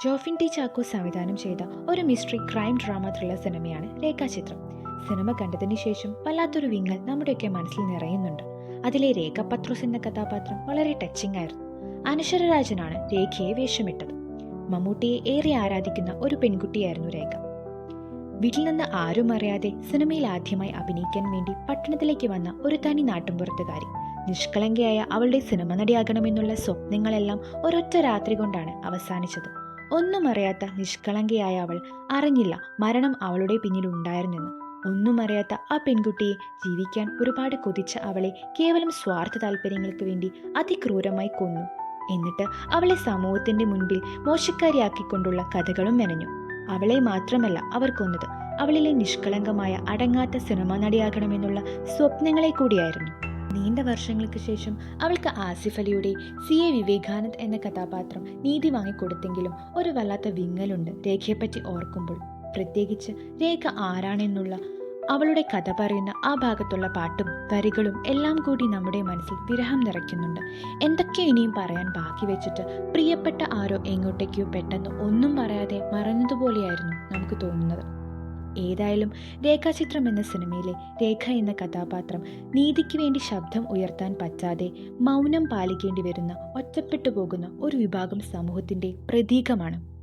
Jofin T Chacko സംവിധാനം ചെയ്ത ഒരു മിസ്റ്ററി ക്രൈം ഡ്രാമ ത്രില്ലർ സിനിമയാണ് രേഖാചിത്രം. സിനിമ കണ്ടതിന് ശേഷം വല്ലാത്തൊരു വിങ്ങൽ നമ്മുടെയൊക്കെ മനസ്സിൽ നിറയുന്നുണ്ട്. അതിലെ രേഖ പത്രോസ് എന്ന കഥാപാത്രം വളരെ ടച്ചിങ് ആയിരുന്നു. അനശ്വരരാജനാണ് രേഖയെ വേഷമിട്ടത്. മമ്മൂട്ടിയെ ഏറെ ആരാധിക്കുന്ന ഒരു പെൺകുട്ടിയായിരുന്നു രേഖ. വീട്ടിൽ നിന്ന് ആരും അറിയാതെ സിനിമയിൽ ആദ്യമായി അഭിനയിക്കാൻ വേണ്ടി പട്ടണത്തിലേക്ക് വന്ന ഒരു തനി നാട്ടുംപുറത്തുകാരി. നിഷ്കളങ്കയായ അവളുടെ സിനിമ നടിയാകണമെന്നുള്ള സ്വപ്നങ്ങളെല്ലാം ഒരൊറ്റ രാത്രി കൊണ്ടാണ് അവസാനിച്ചത്. ഒന്നും അറിയാത്ത നിഷ്കളങ്കയായ അവൾ അറിഞ്ഞില്ല മരണം അവളുടെ പിന്നിലുണ്ടായിരുന്നെന്ന്. ഒന്നും അറിയാത്ത ആ പെൺകുട്ടിയെ ജീവിക്കാൻ ഒരുപാട് കൊതിച്ച അവളെ കേവലം സ്വാർത്ഥ താല്പര്യങ്ങൾക്ക് വേണ്ടി അതിക്രൂരമായി കൊന്നു. എന്നിട്ട് അവളെ സമൂഹത്തിന്റെ മുൻപിൽ മോശക്കാരിയാക്കിക്കൊണ്ടുള്ള കഥകളും മെനഞ്ഞു. അവളെ മാത്രമല്ല അവർ കൊന്നത്, അവളിലെ നിഷ്കളങ്കമായ അടങ്ങാത്ത സിനിമ നടിയാകണമെന്നുള്ള സ്വപ്നങ്ങളെ കൂടിയായിരുന്നു. നീണ്ട വർഷങ്ങൾക്ക് ശേഷം അവൾക്ക് ആസിഫ് അലിയുടെ സി എ വിവേകാനന്ദ് എന്ന കഥാപാത്രം നീതി വാങ്ങിക്കൊടുത്തെങ്കിലും ഒരു വല്ലാത്ത വിങ്ങലുണ്ട് രേഖയെപ്പറ്റി ഓർക്കുമ്പോൾ. പ്രത്യേകിച്ച് രേഖ ആരാണെന്നുള്ള അവളുടെ കഥ പറയുന്ന ആ ഭാഗത്തുള്ള പാട്ടും വരികളും എല്ലാം കൂടി നമ്മുടെ മനസ്സിൽ വിരഹം നിറയ്ക്കുന്നുണ്ട്. എന്തൊക്കെയോ ഇനിയും പറയാൻ ബാക്കി വെച്ചിട്ട് പ്രിയപ്പെട്ട ആരോ എങ്ങോട്ടേക്കോ പെട്ടെന്ന് ഒന്നും പറയാതെ മറഞ്ഞതുപോലെയായിരുന്നു നമുക്ക് തോന്നുന്നത്. ഏതായാലും രേഖാചിത്രം എന്ന സിനിമയിലെ രേഖ എന്ന കഥാപാത്രം നീതിക്ക് വേണ്ടി ശബ്ദം ഉയർത്താൻ പറ്റാതെ മൗനം പാലിക്കേണ്ടി വരുന്ന, ഒറ്റപ്പെട്ടു പോകുന്ന ഒരു വിഭാഗം സമൂഹത്തിന്റെ പ്രതീകമാണ്.